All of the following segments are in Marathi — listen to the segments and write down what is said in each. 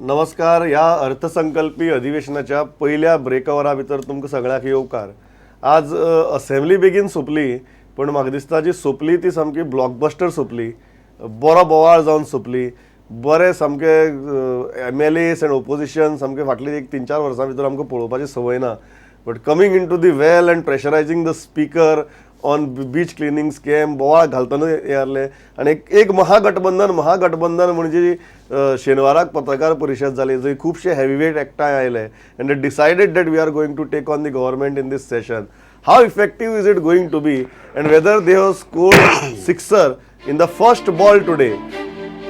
नमस्कार. ह्या अर्थसंकल्पी अधिवेशनाच्या पहिल्या ब्रेकअवरा भितर तुमकां सगळ्यांक येवकार. आज असेंब्ली बेगीन सोंपली, पण म्हाका दिसता जी सोंपली ती सामकी ब्लॉकबस्टर सोंपली. बरो बोवाळ जावन सोंपली. बरे सामके MLAs एंड ओपोजिशन सामके फाटली एक 3-4 वर्सां भितर आमकां पळोवपाची संवय ना. But coming into the well and pressurising the speaker on beach cleaning scam बोवाळ घालतना येरले. आनी एक महागठबंधन म्हणजे शेनवाराक पत्रकार परिशद जाली, जंय खुबशे हेवीवेट एकठांय आयले and they decided that we are going to take on the government in this session. How effective is it going to be and whether they have scored sixer in the first ball today.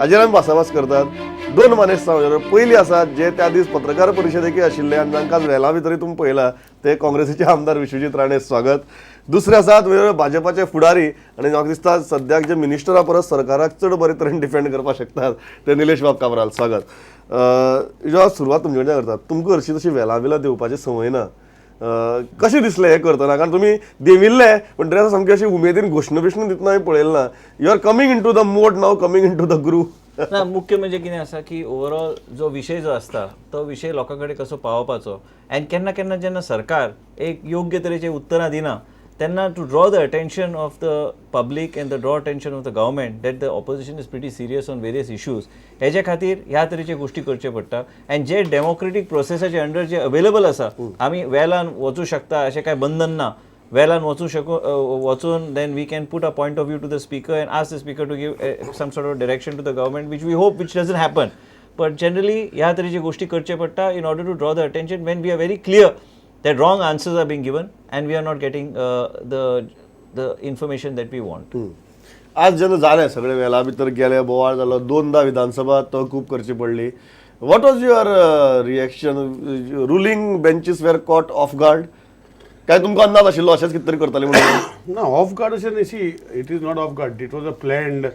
हाजेर आमी भासाभास करतात. दोन मानेस्त पयली आसात जे त्या दीस पत्रकार परिशदेक आशिल्ले आनी तांकां वेला भितर तुमी पळयला ते काँग्रेसीचे आमदार विश्वजीत राणे, स्वागत. दुसरे आसात भाजपाचे फुडारी आनी म्हाका दिसता सद्याक जे मिनिस्टरा परस सरकाराक चड बरे तरेन डिफेंड करपाक शकतात ते निलेश बाब काब्राल, स्वागत. जेव्हा सुरवात तुमचे कडच्यान करतात, तुमकां हरशीं तशी वेला दिवपाची संवय ना. कशें दिसलें हें करतना? कारण तुमी देंविल्ले पण तरी सामकी अशी उमेदीन घोशणा बिश्ण दितना हांवें पळयलें ना. You are coming into the mode now, coming into the ग्रू. ना, मुख्य म्हणजे कितें आसा की ओवरऑल जो विशय जो आसता तो विशय लोकां कडेन कसो पावोवपाचो. एंड केन्ना केन्ना जेन्ना सरकार एक योग्य तरेचे उत्तरां दिना तेन्ना to draw the attention of the public and the draw attention of the government that the opposition is pretty serious on various issues, हेजे खातीर ह्या तरेचे गोष्टी करचे पडटा. एंड जे डेमोक्रेटीक प्रोसेसाचे अंडर जे अवेलेबल आसा, आमी वेलान वचूं शकता अशें कांय बंधन ना. वेलान वचून then we can put a point of view to the speaker and ask the speaker to give some sort of direction to the government which we hope which doesn't happen. But generally ह्या तरेचे गोष्टी करचे पडटा in order to draw the attention when we are very clear that wrong answers are being given and we are not getting the information that we want. आज जेन्ना जालें सगळे वेला भितर गेले, बोवाळ जालो, 2दा विधानसभा तहकूब करची पडली. What was your reaction? Ruling benches were caught off guard? काय तुमकां अंदाज आशिल्लो अशेंच कितें तरी करतले म्हणून? ना, ऑफ गार्ड अशें न्ही. See, it is not off guard. It was a planned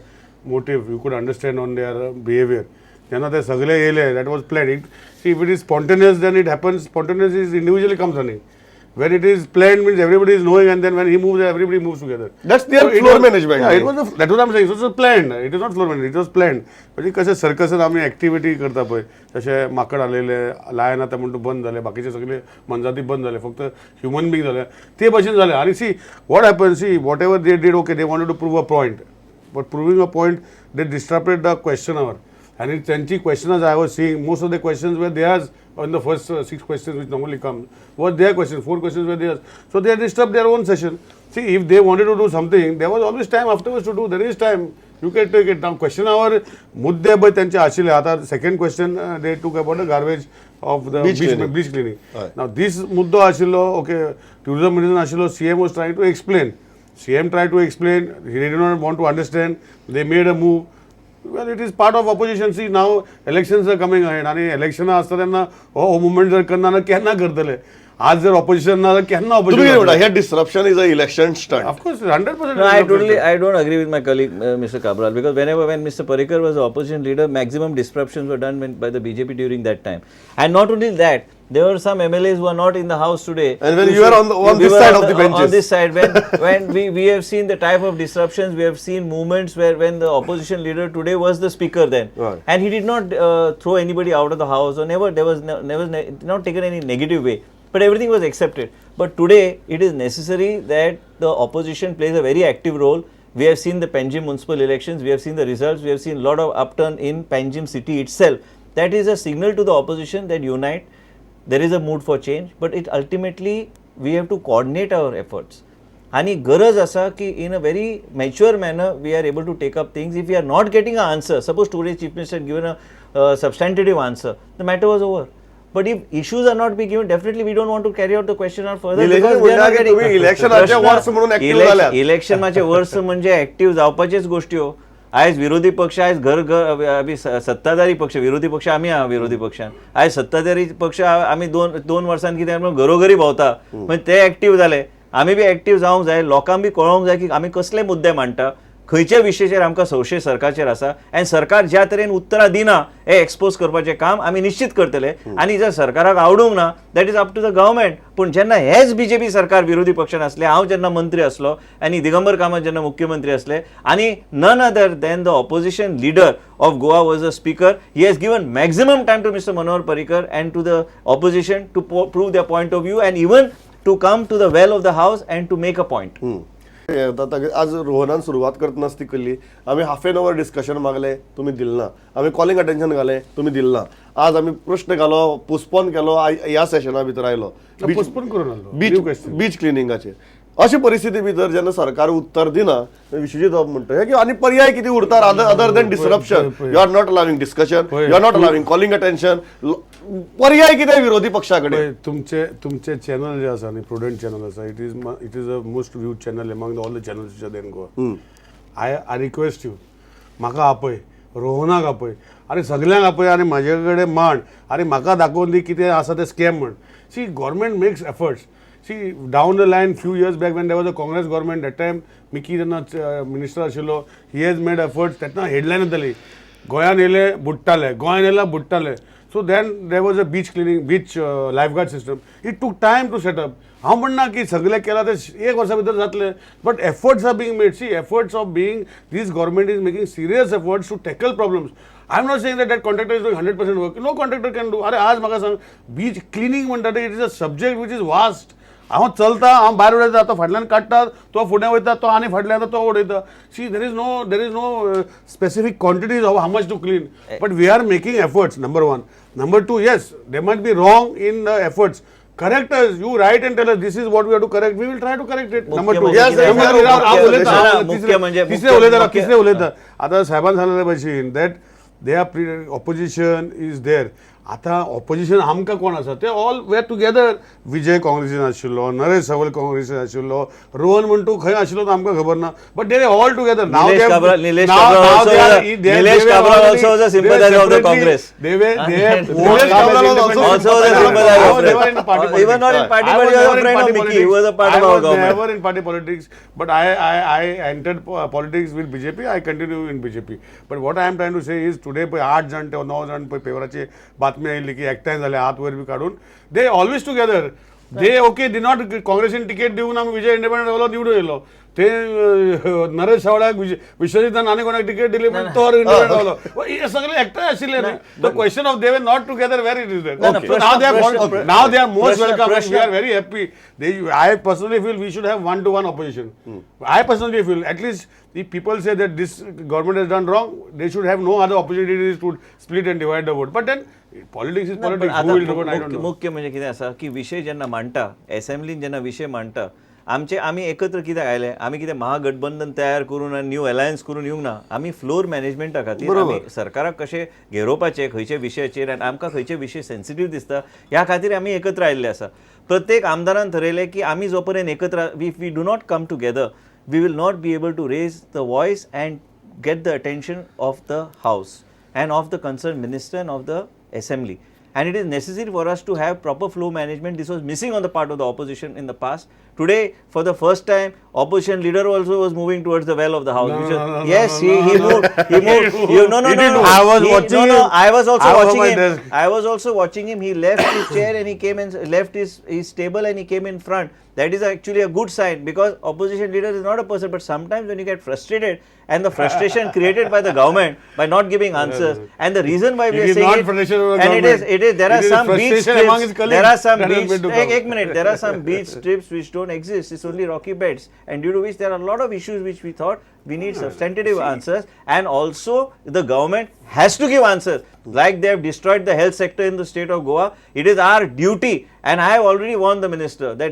motive. You could understand on their behaviour. जेन्ना ते सगळे येयले, that was planned. See, if it is spontaneous, then it happens. Spontaneous is individually comes running. When it is planned, means everybody is knowing, and then when he moves, everybody moves together. That's their floor management. Yeah, it was. That was what I'm saying. So it was planned. It is not floor management. It was planned. म्हणजे कशें सर्कसात आमी एक्टिविटी करता पळय, तशें माकड आलेले, लायन आतां म्हणटा बंद जाले, बाकीचे सगळे मनजाती बंद जाले, फक्त ह्युमन बींग जाले, ते भशेन जाले. आनी see what happen, see whatever they did, okay, they wanted to prove a point, but proving a point they disturbed the question hour. And त्यांची questions I was seeing, most of the questions were theirs on the first 6 questions which normally come, was their questions, 4 questions were theirs. So they disturbed their own session. See, if they wanted to do something, there was always time afterwards to do. There is time. You can take it down. Question hour, मुद्दे पण त्यांचे आशिल्ले. आता second question they took about the garbage of the beach cleaning. Now this मुद्दो आशिल्लो, okay, tourism minister आशिल्लो, CM was trying to explain. CM tried to explain. He did not want to understand. They made a move. Well, it is part of opposition. See, now elections are coming ahead. आणि इलेक्शन असता त्यांना हो मुवमेंट जर करना केन्ना करतले. आज जर ऑपोजिशन ना केन्ना ऑपोजिशन. हे disruption is a election stunt. Of course, 100%. No, I don't agree with my colleague Mr. Cabral, because when Mr. Parrikar was the opposition leader, maximum disruptions were done by the BJP during that time. And not only that, there were some MLAs who are not in the house today. And when you are on this side of the benches. On this side, when we have seen the type of disruptions, we have seen movements where when the opposition leader today was the speaker then, right, and he did not throw anybody out of the house, or there was never not taken any negative way, but everything was accepted. But today it is necessary that the opposition plays a very active role. We have seen the Panjim municipal elections, we have seen the results, we have seen a lot of upturn in Panjim city itself. That is a signal to the opposition that unite. There is a mood for change, but it ultimately we have to coordinate our efforts. आणि गरज असा की in a very mature manner we are able to take up things. If we are not getting an answer, suppose today's chief minister had given a substantive answer, the matter was over. But if issues are not being given, definitely we don't want to carry out the question on further, because we are not getting. इलेक्शनाचे वर्स म्हणून ऍक्टिव्ह झाल्या. इलेक्शनाचे वर्स म्हणजे ऍक्टिव्ह जावपाचेच गोष्टी हो. आयज विरोधी पक्ष, आयज घर सत्ताधारी पक्ष, विरोधी पक्ष आम्ही आहा विरोधी पक्षान. आयज सत्ताधारी पक्ष आम्ही दोन वर्सांनी कितें घरोघरी भोंवता, म्हणजे ते ऍक्टिव्ह जाले. आमी बी ऍक्टिव्ह जावंक जाय. लोकांक बी कळोवंक जाय की आमी कसले मुद्दे मांडटा. खंयच्या विशयाचेर आमकां संशय सरकारचेर आसा आनी सरकार ज्या तरेन उतरां दिना हे एक्सपोज करपाचें काम आमी निश्चित करतले आनी जर सरकाराक आवडूंक ना that is up to the government. पूण जेन्ना हेच बीजेपी सरकार विरोधी पक्षान आसले, हांव जेन्ना मंत्री आसलो आनी दिगंबर कामत जेन्ना मुख्यमंत्री असले आणि none other than the opposition leader of Goa was a speaker, he has given maximum time to mister Manohar Parrikar and to the opposition to prove their point of view and even to come to the well of the house and to make a point. आज रोहनान सुरवात करतना ती केल्ली, आमी हाफ एन अवर डिस्कशन मागले, तुम्ही दिलं ना. आमी कॉलिंग अटेन्शन घाले, तुम्ही दिलं ना. आज आमी प्रश्न घालो, पोस्टपोन केलो, ह्या सेशना भितर आयलो पोस्टपोन करून आलो बीच क्लिनिंगाचेर. अशी परिस्थिती भितर जेन्ना सरकार उत्तर दिना, विश्वजीत बाब म्हणटा की आनी पर्याय कितें उरता other than disruption. You are not allowing discussion, you are not allowing calling attention. पर्याय कितें विरोधी पक्षा कडेन? तुमचे चॅनल जे आसा न्ही, प्रुडंट चॅनल आसा, it is a most viewed channel among all the channels which are there in Goa. I request you, म्हाका आपय, रोहनाक आपय, अरे सगळ्यांक आपय आनी म्हाजे कडेन मांड, अरे म्हाका दाखोवन दी कितें आसा तें स्कॅम म्हण. See government makes efforts. See, down the line, few years back when there was a Congress government, that time Miki जेन्ना मिनिस्टर आशिल्लो, he has made efforts. तेन्ना हेडलायन येताली, गोंयान येयले बुडटाले, गोंयान येयला बुडटाले. So then there was a beach cleaning, beach lifeguard system. It took time to set up. हांव म्हणना की सगळे केला ते 1 वर्सा भितर जातले, but efforts are being made. See, efforts of being, this government is making serious efforts to tackle problems. I am not saying that contractor is doing 100% work. No contractor can do. अरे आज म्हाका सांग, beach cleaning म्हणटा ते, it is a subject which is vast. हांव चलता, हांव भायर उडयता, तो फाटल्यान काडटा, तो फुडें वयता, तो आनी फाटल्यान येता, तो उडयता. See there is no specific quantities of how much to clean, but we are making efforts. Number 1. Number 2, yes, they might be wrong in the efforts. Correct us, you write and tell us this is what we have to correct. We will try to correct it. Number 2. तिसरे उलयता आता साहेबान सांगले भशेन that they are opposition is there. आता ऑपोजिशन आमकां कोण आसा ते ऑल वेर टुगेदर. विजय काँग्रेसीन आशिल्लो, नरेश सावल काँग्रेसीन आशिल्लो, रोहन म्हणटा खंय आशिल्लो तो आमकां खबर ना, but they all together. Now Nilesh Kabra also was a sympathizer of the Congress. Even not in party, but he was a friend of Mickey. He was a part of our government. Never in party politics, but I entered politics with BJP. I continue in BJP. But what I am trying to say is today 8 जण ते 9 जण पेपराचे बातमी आयिल्ली की एकठांय जाले हात वयर बी काडून. They always together. They okay डी नॉट काँग्रेसीन तिकेट दिवून आमी विजय इंडिपेंडंट जालो, निवडून येयलो. ते नरेश सावळ्याक विश्वजितान आनी कोणाक तिकेट दिली म्हणून तो इंडिपेंडंट जालो. हे सगळे एकठांय आशिल्ले न्ही. The question of they were not together where it is there. Now they are most welcome. We are very happy. I personally feel we should have 1-to-1 opposition. I personally feel at least if people say that this government has done wrong, they should have no other opportunities to split and divide the vote. But then politics is politics. Who will do it? I don't know. मुख्य म्हणजे कितें आसा की विशय जेन्ना मांडटा, असेंब्लीन जेन्ना विशय मांडटा, आमी एकत्र कित्याक आयले, आमी कितें महागठबंधन तयार करून आनी न्यू अलायन्स करून येवंक ना. आमी फ्लोर मॅनेजमेंटा खातीर आमी सरकाराक कशे घेरोवपाचे, खंयचे विशयाचेर आनी आमकां खंयचे विशय सेन्सिटीव दिसता ह्या खातीर आमी एकत्र आयिल्ले आसा. प्रत्येक आमदारान ठरयलें की आमी जो पर्यंत एकत्र, if we do not come together, we will not be able to raise the voice and get the attention of the House and of the concerned minister and of the assembly. And it is necessary for us to have proper flow management. This was missing on the part of the opposition in the past. Today, for the first time, opposition leader also was moving towards the well of the house. He moved. I was watching him. I was also watching him. I was also watching him. He left his chair and he came and left his table and he came in front. That is actually a good sign, because opposition leader is not a person, but sometimes when you get frustrated and the frustration created by the government by not giving answers, and the reason why we are saying it, and it is there are some beach strips, there are some beach strips which don't exist. It's only rocky beds, and due to which there are a lot of issues which we thought we need substantive answers, and also the government has to give answers. Like they have destroyed the health sector in the state of Goa, it is our duty, and I have already warned the minister that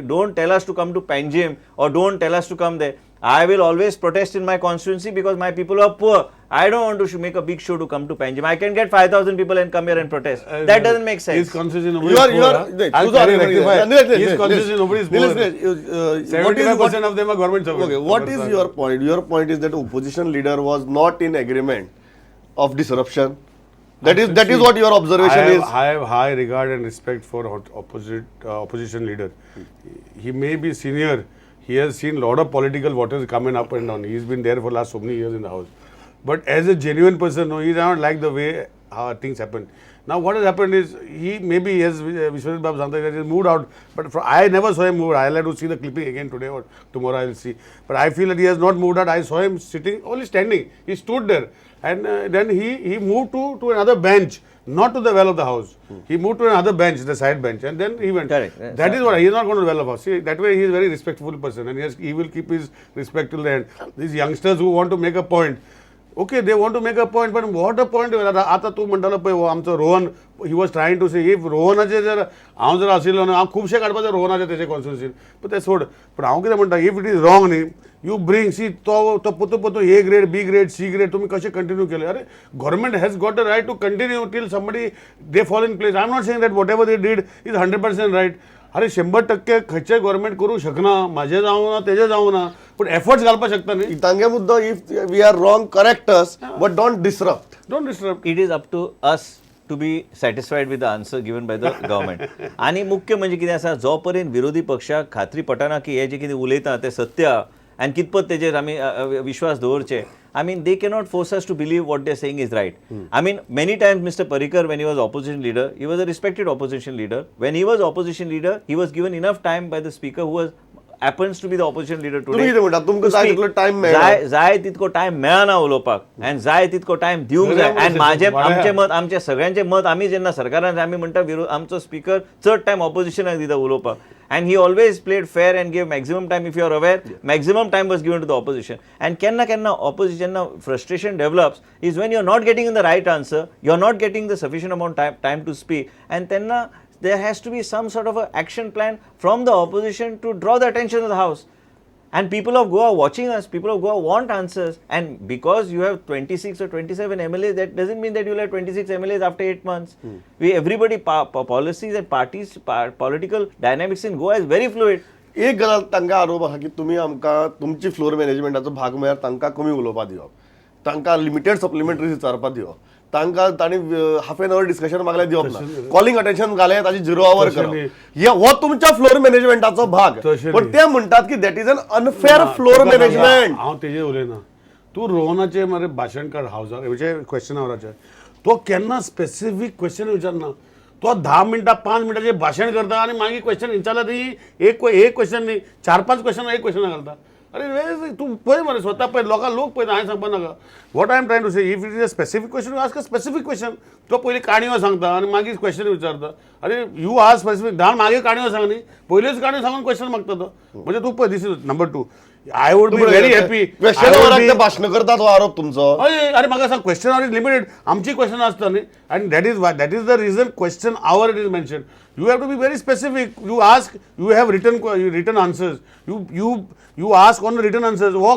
don't tell us to come to Panjim or don't tell us to come there. I will always protest in my constituency because my people are poor. I don't want to make a big show to come to Panjim. I can get 5,000 people and come here and protest. That doesn't make sense. His constituency nobody is poor. His constituency nobody is poor. 75% of them are government servants. Okay, what is your point? Your point is that opposition leader was not in agreement of disruption. That is what your observation is. I have high regard and respect for opposition leader. He may be senior. he has seen lot of political waters coming up and down. He's been there for last so many years in the house. But as a genuine person, no, he does not like the way how things happen. Now what has happened is he maybe has Vishwanath Babu Santa has moved out, but I never saw him move. I'll have to see the clipping again today or tomorrow. I will see. But I feel that he has not moved out. I saw him sitting, only standing. He stood there, and then he moved to another bench, not to the well of the house. He moved to another bench, the side bench, and then he went. Correct. That is what he is not going to the well of the house. See, that way he is a very respectful person, and he will keep his respect till the end. These youngsters who want to make a point. Okay, they want to make a point, but what a point? आता तू म्हणटालो पळय आमचो Rohan, he was trying to say if रोहनाचे जर हांव जर आशिल्लो न्हू हांव खुबशे काडपाचे रोहनाचे तेजे कॉन्स्टिट्युएन्सीन, पण ते सोड. पण हांव कितें म्हणटा, इफ इट इज रॉंग न्ही, यू ब्रिंग सी तो पोतू A grade, B grade, C grade तुमी कशें कंटिन्यू केले. अरे government has got a right to continue till somebody they fall in place. I am not saying that whatever they did is 100% right. अरे 100% खंयचेय गव्हर्नमेंट करूं शकना, म्हाजें जावं ना तेजें जावं ना, पण एफर्ट्स घालपाक शकता न्ही. तांगे मुद्दो if we are wrong correct us but don't disrupt. Don't disturb. It is up to us to be satisfied with the answer given by the government. आणि मुख्य म्हणजे कितें आसा, जो पर्यंत विरोधी पक्षाक खात्री पटना की हे जे कितें उलयता तें सत्य आनी कितपत तेजेर आमी विश्वास दवरचे. I mean, they cannot force us to believe what they're saying is right. I mean, many times Mr. Parrikar, when he was opposition leader, he was a respected opposition leader. When he was opposition leader, he was given enough time by the speaker who was happens to be the opposition leader today. तुम्ही कितें म्हणटा, तुमकां जाय तितलो टायम मेळना. जाय तितको टायम मेळना उलोवपाक, आनी जाय तितको टायम दिवंक जाय. आनी आमचे मत, आमचे सगळ्यांचे मत आमी जेन्ना सरकारान आमी म्हणटा आमचो स्पीकर चड टायम ऑपोजिशनाक दिता उलोवपाक. And he always played fair and gave maximum time. If you are aware, maximum time was given to the opposition. And kenna opposition frustration develops is when you are not getting the right answer, you are not getting the sufficient amount time to speak, and then there has to be some sort of a action plan from the opposition to draw the attention of the house. And people of Goa watching us, people of Goa want answers, and because you have 26 or 27 MLAs, that doesn't mean that you'll have 26 MLAs after 8 months. Everybody, policies and parties, political dynamics in Goa is very fluid. एक गजाल तांकां आरोप आहा की तुमी आमकां तुमची फ्लोर मॅनेजमेंटाचो भाग म्हळ्यार तांकां कमी उलोवपाक दिवप, तांकां लिमिटेड सप्लिमेंटरीज विचारपाक दिवप, तांकां तांणी हाफ एन अवर डिस्कशन मागल्यार दिवप ना, कॉलिंग अटेन्शन घालें ताची 0 आवर करप, हो तुमच्या फ्लोर मॅनेजमेंटाचो भाग. पण ते म्हणटात की that is an unfair floor management. हांव तेजेर उलयना. तूं रोहनाचे मरे भाशण काड हावजार म्हणजे क्वेश्चन आवराचे, तो केन्ना स्पेसिफीक क्वेश्चन विचारना. तो 10 मिनटां 5 मिनटांचे भाशण करता आनी मागीर क्वेश्चन विचारला ती एक क्वेश्चन न्ही, 4-5 क्वेश्चन एक क्वेश्चन घालता. अरे तू पळय मरे स्वता पळय, लोक पळयता, हांवें सांगपा नाका. What I am trying to say, if it is a specific question you ask a specific question. तो पयलीं काणयो सांगता आनी मागीर क्वेश्चन विचारता. अरे यू आस्क स्पेसिफीक, धाड मागीर काणयो सांग न्ही, पयल्योच काणयो सांगून क्वेश्चन मागता तो. म्हणजे तू पळय, this is number 2. I would be very happy. Question भाशण करता तो आरोप तुमचो. अरे म्हाका सांग, क्वेश्चन आवर इज लिमिटेड, आमची क्वेश्चन आसता न्ही, आनी that is the reason question hour it is mention. You have to be very specific. You ask, you have written answers. You ask on the written answers. वो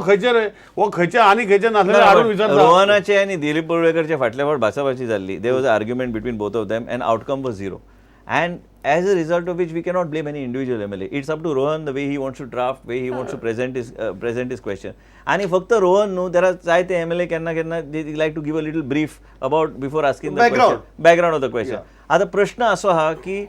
खंयचे आनी खंयचे नासलेले हाडून विचारता. रोहनाचे आणि दिलीप पडवळकरचे फाटल्या फावट भासाभासी जाल्ली. There was an argument between both of them and outcome was 0. And as a result of which we cannot blame any individual MLA. It's up to Rohan the way he wants to draft, way he wants to present his question. आणि फक्त रोहन न्हू, there are जायते MLA केन्ना they like to give a little brief about before asking the background of the question. आता प्रश्न असो हा की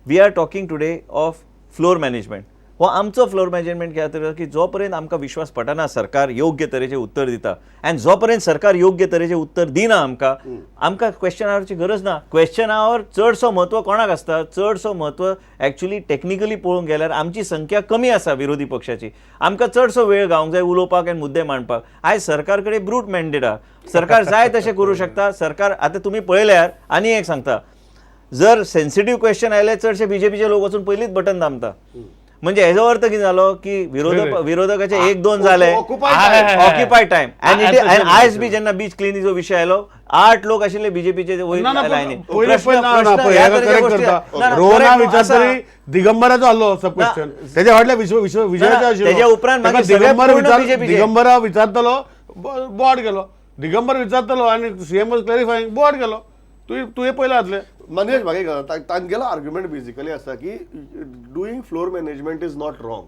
we are talking today of floor management. हो आमचो फ्लोर मॅनेजमेंट कित्याक की जो पर्यंत आमकां विश्वास पटना सरकार योग्य तरेचे उत्तर दिता, आनी जो पर्यंत सरकार योग्य तरेचे उत्तर दिना आमकां क्वेश्चन आवरची गरज ना. क्वेश्चन आवर चडसो म्हत्व कोणाक आसता, चडसो म्हत्व एक्चुअली टेक्निकली पळोवंक गेल्यार आमची संख्या कमी आसा विरोधी पक्षाची. आमकां चडसो वेळ गावंक जाय उलोवपाक आनी मुद्दे मांडपाक. आयज सरकार कडेन ब्रूट मॅन्डेट आहा, सरकार जाय तशें करूं शकता. सरकार आतां तुमी पळयल्यार आनी एक सांगता, जर सेन्सिटीव क्वेश्चन आयले चडशे बीजेपीचे लोक वचून पयलींच बटन दामता. म्हणजे हेजो अर्थ कितें जालो की विरोधकाचे 1-2 जाले ऑक्युपायड टायम. आनी आयज बी जेन्ना बीच क्लिनिंगचो विशय आयलो 8 लोक आशिल्ले बीजेपीचे लायनी. दिगंबराचो आसलो सब क्वेश्चन, तेज्या फाटल्या विजयाचो उपरांत दिगंबरा विचारतलो, बोवाड गेलो. दिगंबर विचारतलो आनी सीएम वॉज क्लॅरिफायींग, बोवाड गेलो. तुवें पयलें आसलें. मनीष म्हाका तांगेलो आर्ग्युमेंट बेसिकली आसा की doing floor management is not wrong.